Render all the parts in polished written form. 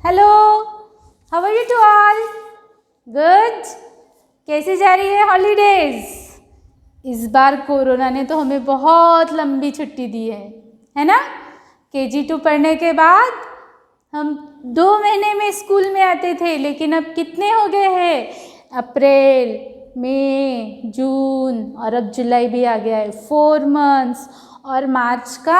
Hello, how are you to all? Good. कैसे जा रही है हॉलीडेज? इस बार कोरोना ने तो हमें बहुत लंबी छुट्टी दी है ना? KG 2 पढ़ने के बाद हम 2 महीने में स्कूल में आते थे, लेकिन अब कितने हो गए हैं? अप्रैल, मई, जून और अब जुलाई भी आ गया है। 4 मंथ्स और मार्च का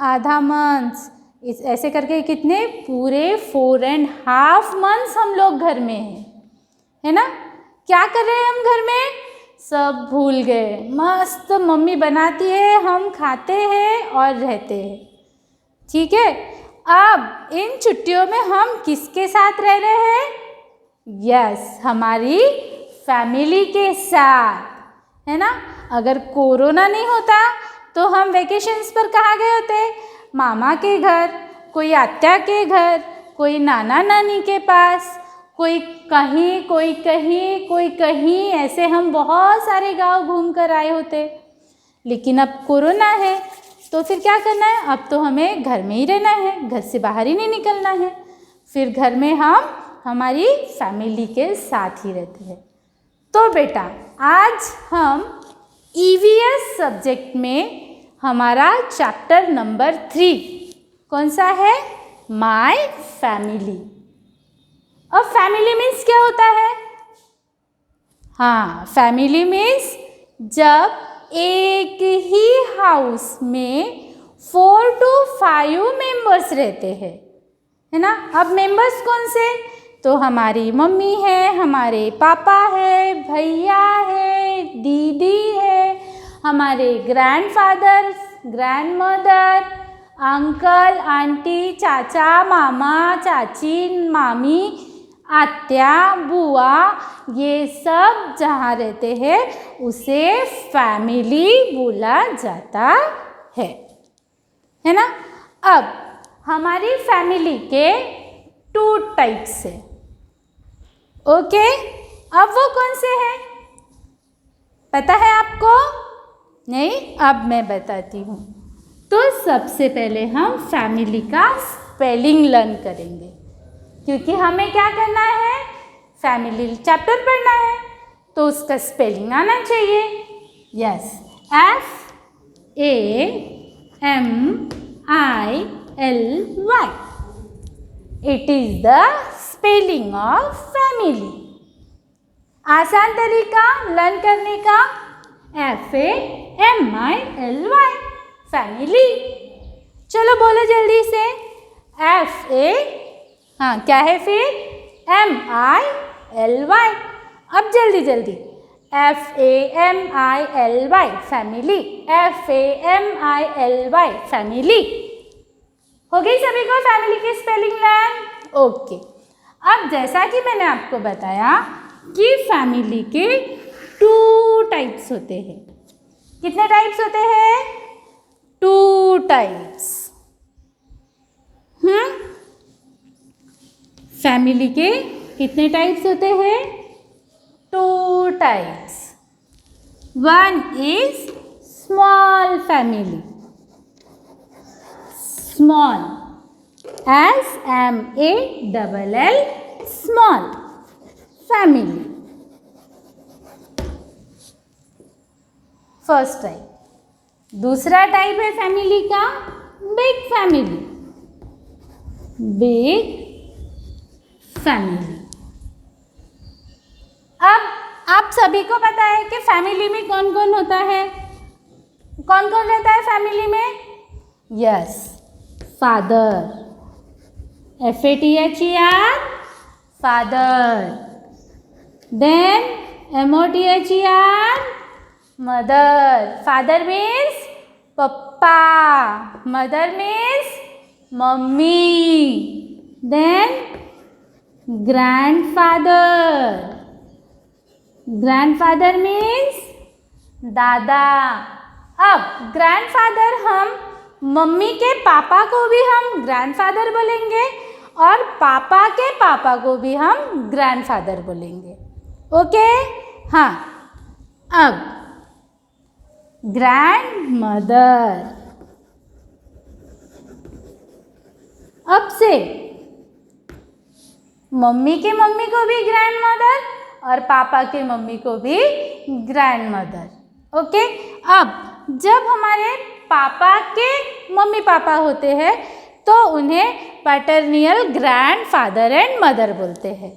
आधा मंथ्स, इस ऐसे करके कितने पूरे 4.5 मंथ्स हम लोग घर में हैं, है ना? क्या कर रहे हैं हम घर में? सब भूल गए। मस्त मम्मी बनाती है, हम खाते हैं और रहते हैं। ठीक है, अब इन छुट्टियों में हम किसके साथ रह रहे हैं? यस, हमारी फैमिली के साथ, है ना? अगर कोरोना नहीं होता तो हम वेकेशंस पर कहाँ गए होते? मामा के घर, कोई आत्या के घर, कोई नाना नानी के पास, कोई कहीं कोई कहीं कोई कहीं, ऐसे हम बहुत सारे गांव घूम कर आए होते। लेकिन अब कोरोना है तो फिर क्या करना है? अब तो हमें घर में ही रहना है, घर से बाहर ही नहीं निकलना है। फिर घर में हम हमारी फैमिली के साथ ही रहते हैं। तो बेटा, आज हम EVS सब्जेक्ट में हमारा चैप्टर नंबर 3 कौन सा है? My family. अब फैमिली मीन्स क्या होता है? हाँ, फैमिली मीन्स जब एक ही हाउस में 4 to 5 मेंबर्स रहते हैं, है ना? अब मेंबर्स कौन से? तो हमारी मम्मी है, हमारे पापा है, भैया है, दीदी है, हमारे ग्रैंडफादर, ग्रैंडमदर, अंकल, आंटी, चाचा, मामा, चाची, मामी, आत्या, बुआ, ये सब जहाँ रहते हैं उसे फैमिली बोला जाता है ना? अब हमारी फैमिली के 2 टाइप्स है। ओके, अब वो कौन से हैं? पता है आपको? नहीं? अब मैं बताती हूँ। तो सबसे पहले हम फैमिली का स्पेलिंग लर्न करेंगे, क्योंकि हमें क्या करना है? फैमिली चैप्टर पढ़ना है, तो उसका स्पेलिंग आना चाहिए। Yes, FAMILY, it is the spelling of family. आसान तरीका लर्न करने का, FAMILY, फैमिली। चलो बोलो जल्दी से। हाँ, क्या है फिर? MILY। अब जल्दी जल्दी, FAMILY, फैमिली। FAMILY, family. हो गई सभी को फैमिली की स्पेलिंग लर्न? ओके। अब जैसा कि मैंने आपको बताया कि फैमिली के 2 टाइप्स होते हैं। कितने टाइप्स होते हैं? 2 टाइप्स। फैमिली के कितने टाइप्स होते हैं? 2 types. One is small family, small, SMALL, small family, first type. दूसरा टाइप है फैमिली का बिग फैमिली, बिग फैमिली। अब आप सभी को पता है कि फैमिली में कौन कौन होता है? कौन कौन रहता है फैमिली में? Yes, father, FATHER, father. Then MOTHER, mother. Father means पप्पा, मदर मीन्स मम्मी। देन ग्रैंडफादर, ग्रैंडफादर मीन्स दादा। अब ग्रैंडफादर, हम मम्मी के पापा को भी हम ग्रैंडफादर बोलेंगे और पापा के पापा को भी हम ग्रैंडफादर बोलेंगे। ओके? हाँ, अब ग्रैंडमदर। अब से मम्मी के मम्मी को भी ग्रैंड मदर और पापा के मम्मी को भी ग्रैंड मदर। ओके, अब जब हमारे पापा के मम्मी पापा होते हैं तो उन्हें पैटर्नियल ग्रैंड फादर एंड मदर बोलते हैं,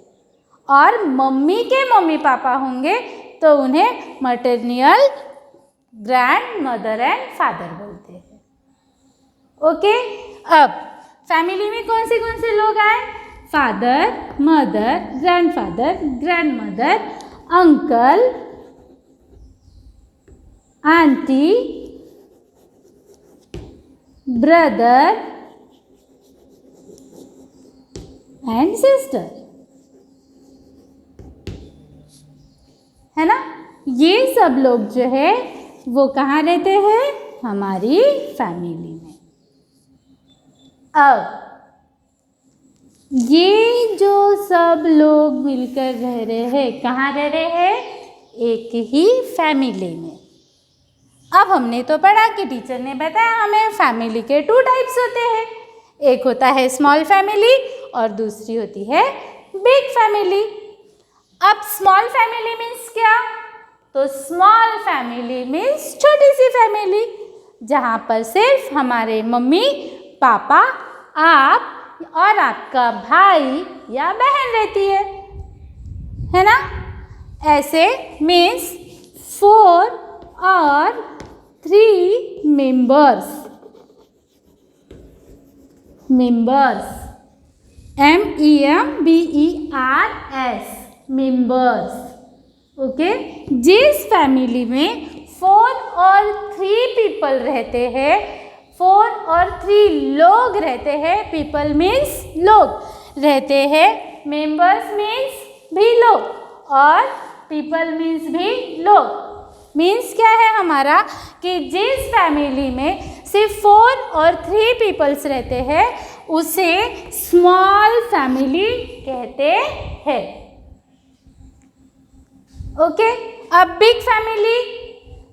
और मम्मी के मम्मी पापा होंगे तो उन्हें मैटर्नियल ग्रैंड मदर एंड फादर बोलते हैं। ओके, अब फैमिली में कौन से लोग आए? Father, mother, grandfather, grandmother, uncle, aunty, brother and sister, है ना। ये सब लोग जो है वो कहाँ रहते हैं? हमारी फैमिली में। अब ये जो सब लोग मिलकर रह रहे हैं, कहाँ रह रहे हैं? एक ही फैमिली में। अब हमने तो पढ़ा कि टीचर ने बताया हमें फैमिली के 2 टाइप्स होते हैं, एक होता है स्मॉल फैमिली और दूसरी होती है बिग फैमिली। अब स्मॉल फैमिली मीन्स क्या? तो स्मॉल फैमिली मीन्स छोटी सी फैमिली, जहाँ पर सिर्फ हमारे मम्मी पापा, आप और आपका भाई या बहन रहती है ना। ऐसे मीन्स 4 और 3 मेंबर्स, MEMBERS, मेंबर्स। ओके, जिस फैमिली में 4 और 3 पीपल रहते हैं, 4 और 3 लोग रहते हैं, पीपल मीन्स लोग रहते हैं, मेंबर्स मीन्स भी लोग, और पीपल मीन्स भी लोग। मीन्स क्या है हमारा कि जिस फैमिली में सिर्फ 4 और 3 पीपल्स रहते हैं उसे स्मॉल फैमिली कहते हैं। ओके, अब बिग फैमिली,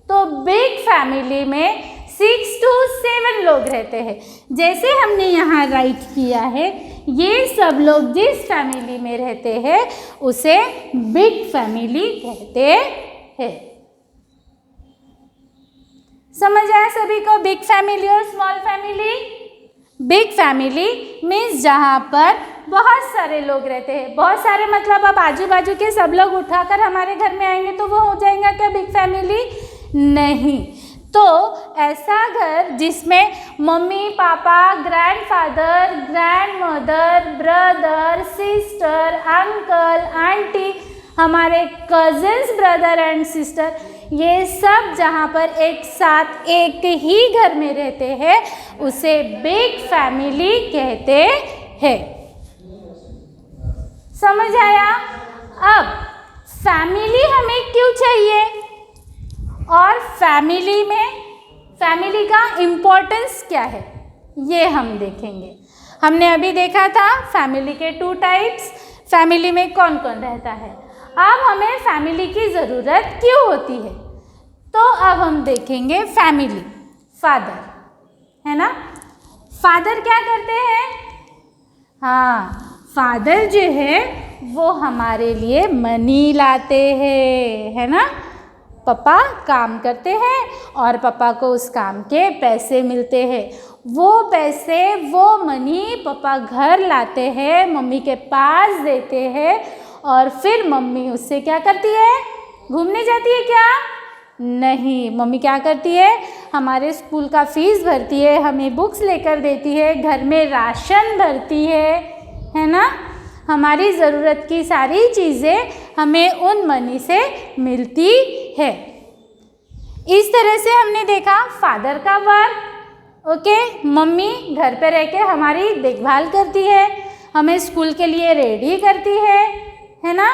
तो बिग फैमिली में 6 to 7 लोग रहते हैं। जैसे हमने यहाँ राइट किया है, ये सब लोग जिस फैमिली में रहते हैं उसे बिग फैमिली कहते हैं। समझ आया सभी को बिग फैमिली और small family? Big family means जहाँ पर बहुत सारे लोग रहते हैं। बहुत सारे मतलब अब आजू बाजू के सब लोग उठाकर हमारे घर में आएंगे तो वो हो जाएगा क्या बिग फैमिली? नहीं। तो ऐसा घर जिसमें mummy papa, grandfather, grandmother, brother, sister, uncle, aunty, हमारे कजिन्स, ब्रदर एंड सिस्टर, ये सब जहाँ पर एक साथ एक ही घर में रहते हैं उसे बिग फैमिली कहते हैं। समझ आया? अब फैमिली हमें क्यों चाहिए और फैमिली का इम्पोर्टेंस क्या है ये हम देखेंगे। हमने अभी देखा था फैमिली के 2 टाइप्स, फैमिली में कौन कौन रहता है। अब हमें फैमिली की ज़रूरत क्यों होती है, तो अब हम देखेंगे फैमिली। फादर, है ना, फादर क्या करते हैं? हाँ, फादर जो है वो हमारे लिए मनी लाते हैं, है ना। पापा काम करते हैं और पापा को उस काम के पैसे मिलते हैं। वो पैसे, वो मनी पापा घर लाते हैं, मम्मी के पास देते हैं और फिर मम्मी उससे क्या करती है? घूमने जाती है क्या? नहीं, मम्मी क्या करती है? हमारे स्कूल का फीस भरती है, हमें बुक्स लेकर देती है, घर में राशन भरती है ना। हमारी ज़रूरत की सारी चीज़ें हमें उन मनी से मिलती है। इस तरह से हमने देखा फादर का वर्क। ओके, मम्मी घर पे रह के हमारी देखभाल करती है, हमें स्कूल के लिए रेडी करती है ना।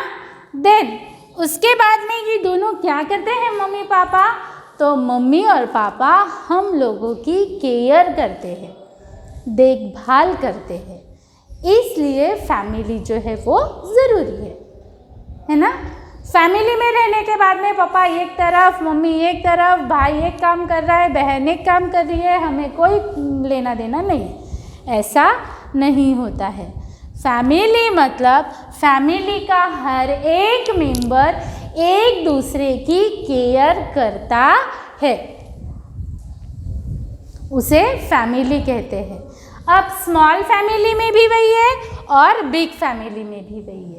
देन उसके बाद में ये दोनों क्या करते हैं मम्मी पापा? तो मम्मी और पापा हम लोगों की केयर करते हैं, देखभाल करते हैं। इसलिए फैमिली जो है वो ज़रूरी है ना। फैमिली में रहने के बाद में पापा एक तरफ, मम्मी एक तरफ, भाई एक काम कर रहा है, बहन एक काम कर रही है, हमें कोई लेना देना नहीं, ऐसा नहीं होता है। फैमिली मतलब फैमिली का हर एक मेंबर एक दूसरे की केयर करता है, उसे फैमिली कहते हैं। अब स्मॉल फैमिली में भी वही है और बिग फैमिली में भी वही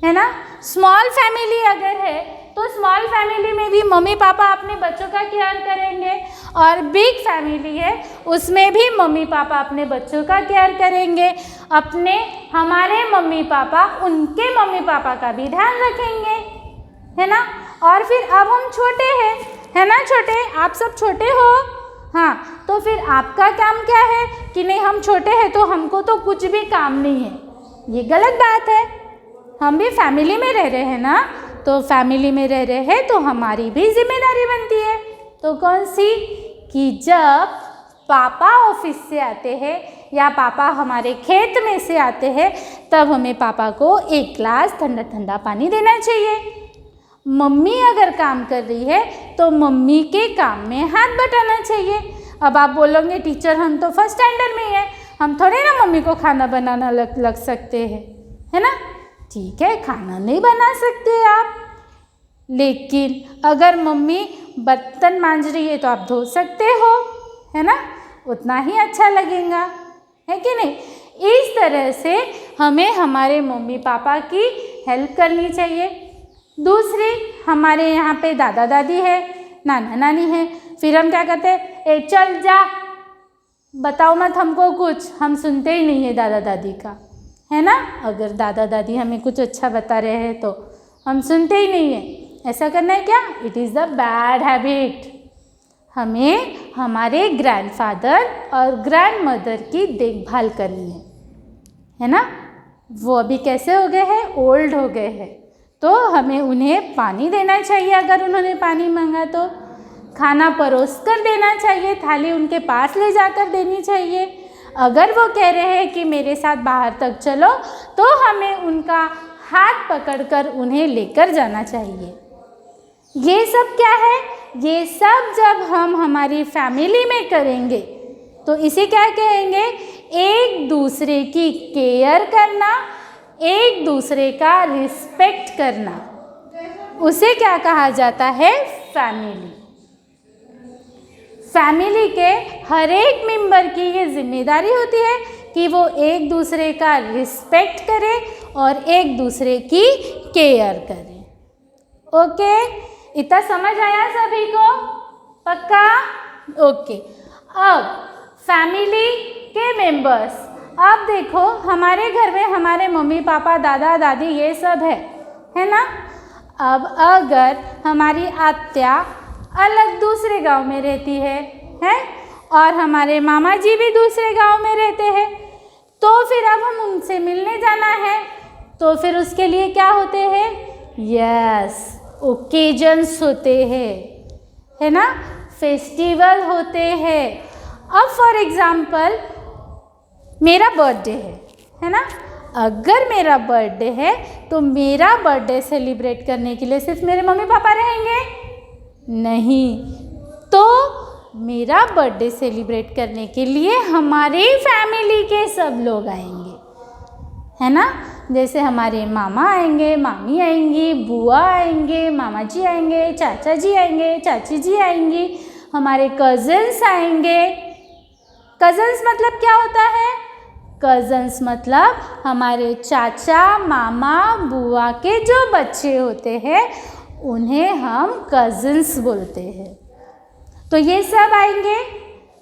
है ना। स्मॉल फैमिली अगर है तो स्मॉल फैमिली में भी मम्मी पापा अपने बच्चों का केयर करेंगे, और बिग फैमिली है उसमें भी मम्मी पापा अपने बच्चों का केयर करेंगे। हमारे मम्मी पापा उनके मम्मी पापा का भी ध्यान रखेंगे, है ना। और फिर अब हम छोटे हैं, है ना, छोटे, आप सब छोटे हो, हाँ, तो फिर आपका काम क्या है कि नहीं हम छोटे हैं तो हमको तो कुछ भी काम नहीं है, ये गलत बात है। हम भी फैमिली में रह रहे हैं ना, तो फैमिली में रह रहे हैं तो हमारी भी जिम्मेदारी बनती है। तो कौन सी, कि जब पापा ऑफिस से आते हैं या पापा हमारे खेत में से आते हैं तब हमें पापा को एक गिलास ठंडा ठंडा पानी देना चाहिए। मम्मी अगर काम कर रही है तो मम्मी के काम में हाथ बटाना चाहिए। अब आप बोलोगे टीचर हम तो फर्स्ट स्टैंडर्ड में हैं, हम थोड़े ना मम्मी को खाना बनाना लग सकते हैं, है ना। ठीक है, खाना नहीं बना सकते आप, लेकिन अगर मम्मी बर्तन मांज रही है तो आप धो सकते हो, है ना, उतना ही अच्छा लगेगा, है कि नहीं। इस तरह से हमें हमारे मम्मी पापा की हेल्प करनी चाहिए। दूसरी, हमारे यहाँ पे दादा दादी है, नाना नानी है, फिर हम क्या करते हैं, ए चल जा, बताओ मत हमको कुछ, हम सुनते ही नहीं है दादा दादी का, है ना। अगर दादा दादी हमें कुछ अच्छा बता रहे हैं तो हम सुनते ही नहीं है। ऐसा करना है क्या, it is the bad habit. हमें हमारे ग्रैंडफादर और ग्रैंडमदर की देखभाल करनी है ना। वो अभी कैसे हो गए हैं, ओल्ड हो गए हैं, तो हमें उन्हें पानी देना चाहिए, अगर उन्होंने पानी मांगा तो खाना परोस कर देना चाहिए, थाली उनके पास ले जाकर देनी चाहिए। अगर वो कह रहे हैं कि मेरे साथ बाहर तक चलो तो हमें उनका हाथ पकड़कर उन्हें लेकर जाना चाहिए। ये सब क्या है, ये सब जब हम हमारी फैमिली में करेंगे तो इसे क्या कहेंगे, एक दूसरे की केयर करना, एक दूसरे का रिस्पेक्ट करना, उसे क्या कहा जाता है, फैमिली। फैमिली के हर एक मेंबर की ये जिम्मेदारी होती है कि वो एक दूसरे का रिस्पेक्ट करे और एक दूसरे की केयर करे। ओके, इतना समझ आया सभी को, पक्का। ओके, अब फैमिली के मेंबर्स, अब देखो हमारे घर में हमारे मम्मी पापा दादा दादी ये सब है ना। अब अगर हमारी आत्या अलग दूसरे गांव में रहती है और हमारे मामा जी भी दूसरे गांव में रहते हैं, तो फिर अब हम उनसे मिलने जाना है, तो फिर उसके लिए क्या होते हैं, यस, ओकेजन्स होते हैं, है ना, फेस्टिवल होते हैं। अब फॉर एग्जाम्पल मेरा बर्थडे है ना, अगर मेरा बर्थडे है तो मेरा बर्थडे सेलिब्रेट करने के लिए सिर्फ मेरे मम्मी पापा रहेंगे नहीं, तो मेरा बर्थडे सेलिब्रेट करने के लिए हमारे फैमिली के सब लोग आएंगे, है ना। जैसे हमारे मामा आएंगे, मामी आएंगी, बुआ आएंगे, मामा जी आएंगे, चाचा जी आएंगे, चाची जी आएंगी, हमारे कज़न्स आएंगे। कज़न्स मतलब क्या होता है, कज़न्स मतलब हमारे चाचा मामा बुआ के जो बच्चे होते हैं उन्हें हम कज़न्स बोलते हैं। तो ये सब आएंगे।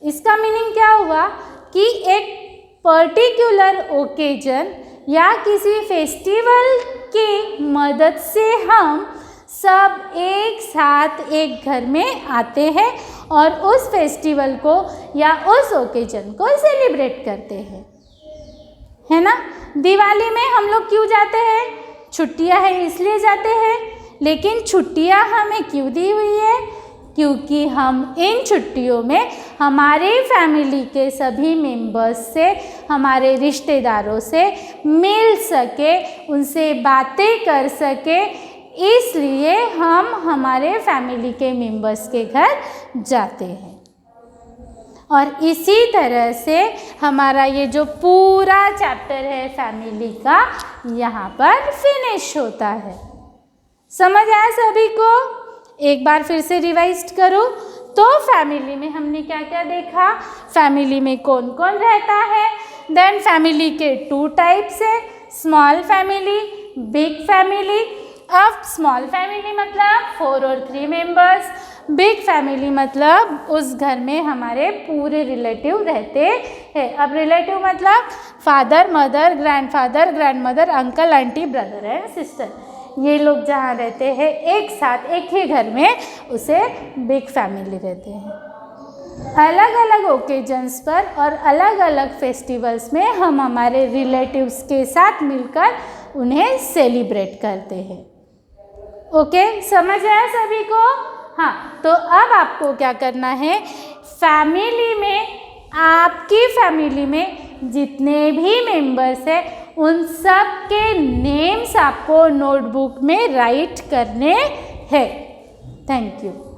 इसका मीनिंग क्या हुआ कि एक पर्टिकुलर ओकेजन या किसी फेस्टिवल की मदद से हम सब एक साथ एक घर में आते हैं और उस फेस्टिवल को या उस ओकेजन को सेलिब्रेट करते हैं, है ना। दिवाली में हम लोग क्यों जाते हैं, छुट्टियां हैं इसलिए जाते हैं, लेकिन छुट्टियां हमें क्यों दी हुई है, क्योंकि हम इन छुट्टियों में हमारे फैमिली के सभी मेंबर्स से, हमारे रिश्तेदारों से मिल सके, उनसे बातें कर सके, इसलिए हम हमारे फैमिली के मेंबर्स के घर जाते हैं। और इसी तरह से हमारा ये जो पूरा चैप्टर है फैमिली का यहाँ पर फिनिश होता है। समझ आया सभी को? एक बार फिर से रिवाइज करो। तो फैमिली में हमने क्या क्या देखा, फैमिली में कौन कौन रहता है, देन फैमिली के 2 टाइप्स है, स्मॉल फैमिली, बिग फैमिली। अब स्मॉल फैमिली मतलब 4 और 3 मेंबर्स, बिग फैमिली मतलब उस घर में हमारे पूरे रिलेटिव रहते हैं। अब रिलेटिव मतलब father, mother, grandfather, grandmother, uncle, aunty, brother and sister, ये लोग जहाँ रहते हैं एक साथ एक ही घर में, उसे बिग फैमिली कहते हैं। अलग अलग ओकेजन्स पर और अलग अलग फेस्टिवल्स में हम हमारे रिलेटिव्स के साथ मिलकर उन्हें सेलिब्रेट करते हैं। ओके, समझ आया सभी को? हाँ, तो अब आपको क्या करना है, फैमिली में, आपकी फैमिली में जितने भी मेंबर्स हैं उन सब के नेम्स आपको नोटबुक में राइट करने हैं। Thank you.